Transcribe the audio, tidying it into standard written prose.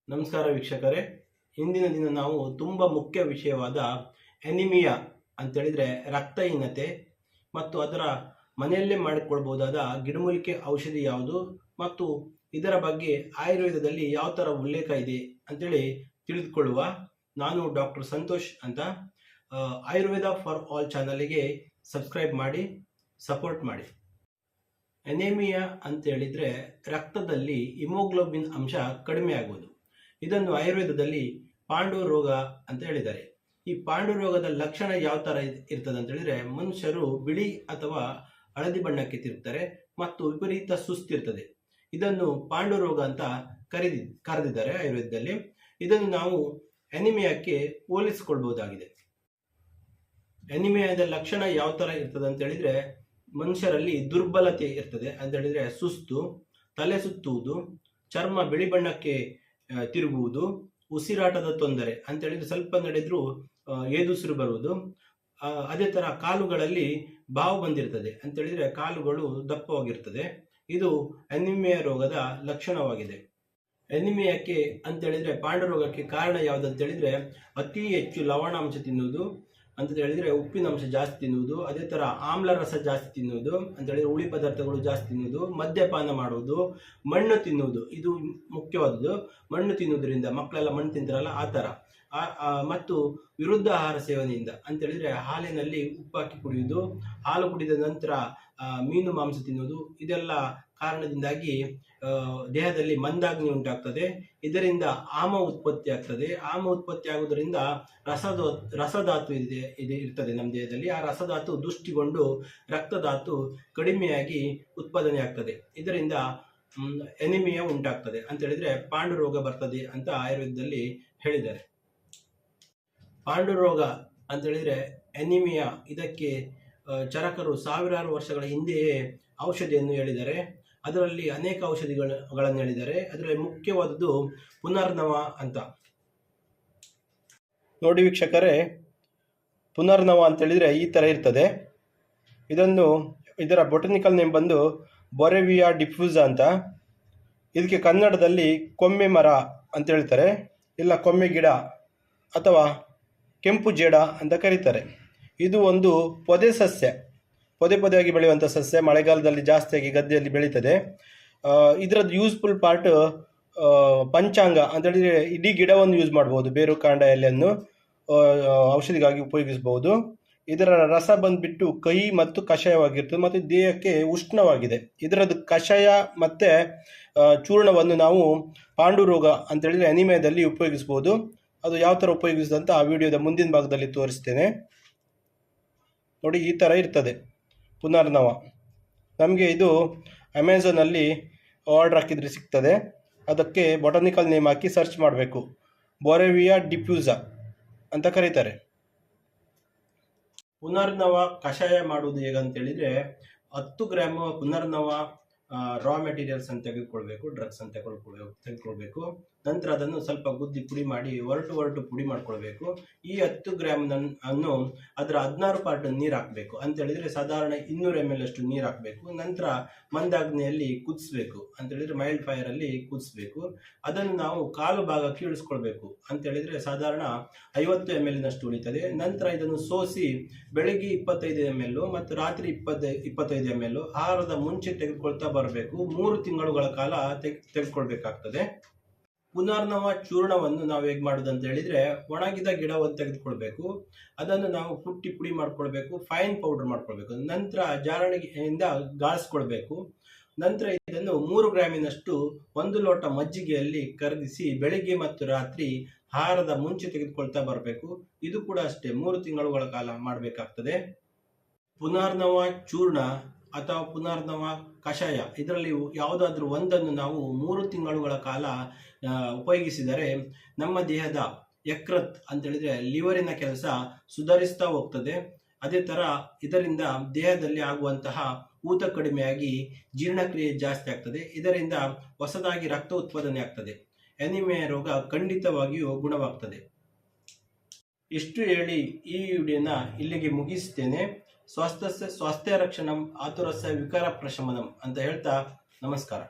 ನಮಸ್ಕಾರ ವೀಕ್ಷಕರೇ. ಇಂದಿನ ದಿನ ನಾವು ತುಂಬ ಮುಖ್ಯ ವಿಷಯವಾದ ಎನಿಮಿಯಾ ಅಂತೇಳಿದರೆ ರಕ್ತಹೀನತೆ ಮತ್ತು ಅದರ ಮನೆಯಲ್ಲೇ ಮಾಡಿಕೊಳ್ಬಹುದಾದ ಗಿಡಮೂಲಿಕೆ ಔಷಧಿ ಯಾವುದು ಮತ್ತು ಇದರ ಬಗ್ಗೆ ಆಯುರ್ವೇದದಲ್ಲಿ ಯಾವ ಥರ ಉಲ್ಲೇಖ ಇದೆ ಅಂತೇಳಿ ತಿಳಿದುಕೊಳ್ಳುವ. ನಾನು ಡಾಕ್ಟರ್ ಸಂತೋಷ್ ಅಂತ. ಆಯುರ್ವೇದ ಫಾರ್ ಆಲ್ ಚಾನಲ್ಗೆ ಸಬ್ಸ್ಕ್ರೈಬ್ ಮಾಡಿ, ಸಪೋರ್ಟ್ ಮಾಡಿ. ಎನಿಮಿಯಾ ಅಂತೇಳಿದರೆ ರಕ್ತದಲ್ಲಿ ಹಿಮೋಗ್ಲೋಬಿನ್ ಅಂಶ ಕಡಿಮೆ ಆಗುವುದು. ಇದನ್ನು ಆಯುರ್ವೇದದಲ್ಲಿ ಪಾಂಡು ರೋಗ ಅಂತ ಹೇಳಿದ್ದಾರೆ. ಈ ಪಾಂಡು ರೋಗದ ಲಕ್ಷಣ ಯಾವ ಥರ ಇರ್ತದೆ ಅಂತ ಹೇಳಿದ್ರೆ, ಮನುಷ್ಯರು ಬಿಳಿ ಅಥವಾ ಹಳದಿ ಬಣ್ಣಕ್ಕೆ ತಿರುಗ್ತಾರೆ ಮತ್ತು ವಿಪರೀತ ಸುಸ್ತಿರ್ತದೆ. ಇದನ್ನು ಪಾಂಡು ರೋಗ ಅಂತ ಕರೆದಿದ್ದಾರೆ ಆಯುರ್ವೇದದಲ್ಲಿ. ಇದನ್ನು ನಾವು ಎನಿಮಿಯಾಕ್ಕೆ ಹೋಲಿಸಿಕೊಳ್ಬಹುದಾಗಿದೆ. ಎನಿಮಿಯಾದ ಲಕ್ಷಣ ಯಾವ ಥರ ಇರ್ತದೆ ಅಂತ ಹೇಳಿದ್ರೆ, ಮನುಷ್ಯರಲ್ಲಿ ದುರ್ಬಲತೆ ಇರ್ತದೆ ಅಂತ ಹೇಳಿದ್ರೆ, ಸುಸ್ತು, ತಲೆ ಸುತ್ತುವುದು, ಚರ್ಮ ಬಿಳಿ ಬಣ್ಣಕ್ಕೆ ತಿರುಗುವುದು, ಉಸಿರಾಟದ ತೊಂದರೆ ಅಂತ ಹೇಳಿದ್ರೆ ಸ್ವಲ್ಪ ನಡೆದ್ರೂ ಏದುಸಿರು ಬರುವುದು. ಅದೇ ತರ ಕಾಲುಗಳಲ್ಲಿ ಬಾವು ಬಂದಿರ್ತದೆ ಅಂತ ಹೇಳಿದ್ರೆ ಕಾಲುಗಳು ದಪ್ಪವಾಗಿರ್ತದೆ. ಇದು ಎನಿಮಿಯಾ ರೋಗದ ಲಕ್ಷಣವಾಗಿದೆ. ಎನಿಮಿಯಾಕ್ಕೆ ಅಂತ ಹೇಳಿದ್ರೆ ಪಾಂಡು ರೋಗಕ್ಕೆ ಕಾರಣ ಯಾವ್ದಂತ ಹೇಳಿದ್ರೆ, ಅತಿ ಹೆಚ್ಚು ಲವಣಾಂಶ ತಿನ್ನುವುದು ಅಂತ ಹೇಳಿದ್ರೆ, ಉಪ್ಪಿನಂಶ ಜಾಸ್ತಿ ತಿನ್ನುವುದು, ಅದೇ ತರ ಆಮ್ಲ ರಸ ಜಾಸ್ತಿ ತಿನ್ನುವುದು ಅಂತ ಹೇಳಿದ್ರೆ ಹುಳಿ ಪದಾರ್ಥಗಳು ಜಾಸ್ತಿ ತಿನ್ನುವುದು, ಮದ್ಯಪಾನ ಮಾಡುವುದು, ಮಣ್ಣು ತಿನ್ನುವುದು. ಇದು ಮುಖ್ಯವಾದದ್ದು. ಮಣ್ಣು ತಿನ್ನುವುದರಿಂದ ಮಕ್ಕಳೆಲ್ಲ ಮಣ್ಣು ತಿಂತಾರಲ್ಲ ಆ ಥರ. ಮತ್ತು ವಿರುದ್ಧ ಆಹಾರ ಸೇವನೆಯಿಂದ ಅಂತ ಹೇಳಿದ್ರೆ, ಹಾಲಿನಲ್ಲಿ ಉಪ್ಪು ಹಾಕಿ ಕುಡಿಯುವುದು, ಹಾಲು ಕುಡಿದ ನಂತರ ಮೀನು ಮಾಂಸ ತಿನ್ನುವುದು, ಇದೆಲ್ಲ ಕಾರಣದಿಂದಾಗಿ ದೇಹದಲ್ಲಿ ಮಂದಾಗ್ನಿ ಉಂಟಾಗ್ತದೆ. ಇದರಿಂದ ಆಮ ಉತ್ಪತ್ತಿ ಆಗ್ತದೆ. ಆಮ ಉತ್ಪತ್ತಿ ಆಗುವುದರಿಂದ ರಸಧಾತು ಇರ್ತದೆ ನಮ್ಮ ದೇಹದಲ್ಲಿ. ಆ ರಸಧಾತು ದುಷ್ಟಿಗೊಂಡು ರಕ್ತಧಾತು ಕಡಿಮೆಯಾಗಿ ಉತ್ಪಾದನೆ ಆಗ್ತದೆ. ಇದರಿಂದ ಎನಿಮಿಯಾ ಉಂಟಾಗ್ತದೆ ಅಂತ ಹೇಳಿದ್ರೆ ಪಾಂಡು ರೋಗ ಬರ್ತದೆ ಅಂತ ಆಯುರ್ವೇದದಲ್ಲಿ ಹೇಳಿದ್ದಾರೆ. ಪಾಂಡು ರೋಗ ಅಂತ ಹೇಳಿದ್ರೆ ಎನಿಮಿಯಾ, ಇದಕ್ಕೆ ಚರಕರು ಸಾವಿರಾರು ವರ್ಷಗಳ ಹಿಂದೆಯೇ ಔಷಧಿಯನ್ನು ಹೇಳಿದ್ದಾರೆ. ಅದರಲ್ಲಿ ಅನೇಕ ಔಷಧಿಗಳನ್ನು ಹೇಳಿದ್ದಾರೆ. ಅದರಲ್ಲಿ ಮುಖ್ಯವಾದದ್ದು ಪುನರ್ನವ ಅಂತ. ನೋಡಿ ವೀಕ್ಷಕರೇ, ಪುನರ್ನವ ಅಂತ ಹೇಳಿದ್ರೆ ಈ ತರ ಇರ್ತದೆ. ಇದರ ಬೊಟನಿಕಲ್ ನೇಮ್ ಬಂದು ಬೊರೆವಿಯಾ ಡಿಫ್ಯೂಸಾ ಅಂತ. ಇದಕ್ಕೆ ಕನ್ನಡದಲ್ಲಿ ಕೊಮ್ಮೆ ಮರ ಅಂತ ಹೇಳ್ತಾರೆ, ಇಲ್ಲ ಕೊಮ್ಮೆ ಗಿಡ ಅಥವಾ ಕೆಂಪು ಜೇಡ ಅಂತ ಕರೀತಾರೆ. ಇದು ಒಂದು ಪೊದೆ ಸಸ್ಯ, ಪೊದೆಯಾಗಿ ಬೆಳೆಯುವಂಥ ಸಸ್ಯ. ಮಳೆಗಾಲದಲ್ಲಿ ಜಾಸ್ತಿಯಾಗಿ ಗದ್ದೆಯಲ್ಲಿ ಬೆಳೀತದೆ. ಇದರದ್ದು ಯೂಸ್ಫುಲ್ ಪಾರ್ಟ್ ಪಂಚಾಂಗ ಅಂತ ಹೇಳಿದ್ರೆ ಇಡೀ ಗಿಡವನ್ನು ಯೂಸ್ ಮಾಡ್ಬೋದು. ಬೇರು ಕಾಂಡ ಎಲೆಯನ್ನು ಔಷಧಿಗಾಗಿ ಉಪಯೋಗಿಸಬಹುದು. ಇದರ ರಸ ಬಂದ್ಬಿಟ್ಟು ಕಹಿ ಮತ್ತು ಕಷಾಯವಾಗಿರ್ತದೆ ಮತ್ತು ದೇಹಕ್ಕೆ ಉಷ್ಣವಾಗಿದೆ. ಇದರದ್ದು ಕಷಾಯ ಮತ್ತೆ ಚೂರ್ಣವನ್ನು ನಾವು ಪಾಂಡು ರೋಗ ಅಂತ ಹೇಳಿದ್ರೆ ಎನಿಮಿಯಾದಲ್ಲಿ ಉಪಯೋಗಿಸಬಹುದು. ಅದು ಯಾವ ಥರ ಉಪಯೋಗಿಸಿದಂತ ಆ ವಿಡಿಯೋದ ಮುಂದಿನ ಭಾಗದಲ್ಲಿ ತೋರಿಸ್ತೇನೆ. ನೋಡಿ, ಈ ಥರ ಇರ್ತದೆ ಪುನರ್ನವ. ನಮಗೆ ಇದು ಅಮೆಝಾನಲ್ಲಿ ಆರ್ಡರ್ ಹಾಕಿದರೆ ಸಿಗ್ತದೆ. ಅದಕ್ಕೆ ಬೊಟಾನಿಕಲ್ ನೇಮ್ ಹಾಕಿ ಸರ್ಚ್ ಮಾಡಬೇಕು. ಬೊರೆವಿಯಾ ಡಿಫ್ಯೂಸಾ ಅಂತ ಕರೀತಾರೆ. ಪುನರ್ನವ ಕಷಾಯ ಮಾಡುವುದು ಹೇಗಂತ ಹೇಳಿದ್ರೆ, 10 ಗ್ರಾಮ್ ಪುನರ್ನವ ರಾ ಮೆಟೀರಿಯಲ್ಸ್ ಅಂತ ತೆಗೆದುಕೊಳ್ಬೇಕು, ಡ್ರಗ್ಸ್ ಅಂತ ತೆಗೆದುಕೊಳ್ಬೇಕು. ನಂತರ ಅದನ್ನು ಸ್ವಲ್ಪ ಗುದ್ದಿ ಪುಡಿ ಮಾಡಿ ಒರಟು ಪುಡಿ ಮಾಡ್ಕೊಳ್ಬೇಕು. ಈ 10 ಗ್ರಾಮ್ ಅನ್ನು ಅದರ 16 ಪಾರ್ಟ್ ನೀರು ಹಾಕಬೇಕು ಅಂತ ಹೇಳಿದ್ರೆ ಸಾಧಾರಣ 200 ml ಅಷ್ಟು ನೀರು ಹಾಕಬೇಕು. ನಂತರ ಮಂದಾಗ್ನಿಯಲ್ಲಿ ಕುದಿಸ್ಬೇಕು ಅಂತ ಹೇಳಿದ್ರೆ ಮೈಲ್ಡ್ ಫೈರ್ ಅಲ್ಲಿ ಕುದಿಸ್ಬೇಕು. ಅದನ್ನು ನಾವು ಕಾಲು ಭಾಗಕ್ಕೆ ಇಳಿಸ್ಕೊಳ್ಬೇಕು ಅಂತ ಹೇಳಿದ್ರೆ ಸಾಧಾರಣ 50 ml ನಷ್ಟು ಉಳಿತದೆ. ನಂತರ ಇದನ್ನು ಸೋಸಿ ಬೆಳಿಗ್ಗೆ 25 ml ಮತ್ತು ರಾತ್ರಿ 25 ml ಆಹಾರದ ಮುಂಚೆ ತೆಗೆದುಕೊಳ್ತಾ ಬರಬೇಕು. 3 ತಿಂಗಳುಗಳ ಕಾಲ ತೆಗೆದುಕೊಳ್ಬೇಕಾಗ್ತದೆ. ಪುನರ್ನವ ಚೂರ್ಣವನ್ನು ನಾವು ಹೇಗೆ ಮಾಡೋದು ಅಂತ ಹೇಳಿದ್ರೆ, ಒಣಗಿದ ಗಿಡವನ್ನು ತೆಗೆದುಕೊಳ್ಬೇಕು. ಅದನ್ನು ನಾವು ಕುಟ್ಟಿ ಪುಡಿ ಮಾಡ್ಕೊಳ್ಬೇಕು, ಫೈನ್ ಪೌಡರ್ ಮಾಡ್ಕೊಳ್ಬೇಕು. ನಂತರ ಜಾರಣಿಗೆಯಿಂದ ಗಾಳಿಸ್ಕೊಳ್ಬೇಕು. ನಂತರ ಇದನ್ನು 3 ಗ್ರಾಮಿನಷ್ಟು 1 ಲೋಟ ಮಜ್ಜಿಗೆಯಲ್ಲಿ ಕರಗಿಸಿ ಬೆಳಿಗ್ಗೆ ಮತ್ತು ರಾತ್ರಿ ಆಹಾರದ ಮುಂಚೆ ತೆಗೆದುಕೊಳ್ತಾ ಬರಬೇಕು. ಇದು ಕೂಡ ಅಷ್ಟೇ 3 ತಿಂಗಳುಗಳ ಕಾಲ ಮಾಡಬೇಕಾಗ್ತದೆ. ಪುನರ್ನವ ಚೂರ್ಣ ಅಥವಾ ಪುನರ್ನವ ಕಷಾಯ, ಇದರಲ್ಲಿ ಯಾವುದಾದ್ರೂ ಒಂದನ್ನು ನಾವು 3 ತಿಂಗಳುಗಳ ಕಾಲ ಉಪಯೋಗಿಸಿದರೆ ನಮ್ಮ ದೇಹದ ಯಕೃತ್ ಅಂತ ಹೇಳಿದ್ರೆ ಲಿವರಿನ ಕೆಲಸ ಸುಧಾರಿಸ್ತಾ ಹೋಗ್ತದೆ. ಅದೇ ತರ ಇದರಿಂದ ದೇಹದಲ್ಲಿ ಆಗುವಂತಹ ಊತ ಕಡಿಮೆಯಾಗಿ ಜೀರ್ಣಕ್ರಿಯೆ ಜಾಸ್ತಿ ಆಗ್ತದೆ. ಇದರಿಂದ ಹೊಸದಾಗಿ ರಕ್ತ ಉತ್ಪಾದನೆ ಆಗ್ತದೆ. ಎನಿಮಿಯಾ ರೋಗ ಖಂಡಿತವಾಗಿಯೂ ಗುಣವಾಗ್ತದೆ. ಇಷ್ಟು ಹೇಳಿ ಈ ವಿಡಿಯೋನ ಇಲ್ಲಿಗೆ ಮುಗಿಸ್ತೇನೆ. ಸ್ವಾಸ್ಥ್ಯ ರಕ್ಷಣಂ ಆತುರಸ್ಯ ವಿಕಾರ ಪ್ರಶಮನಂ ಅಂತ ಹೇಳ್ತಾ ನಮಸ್ಕಾರ.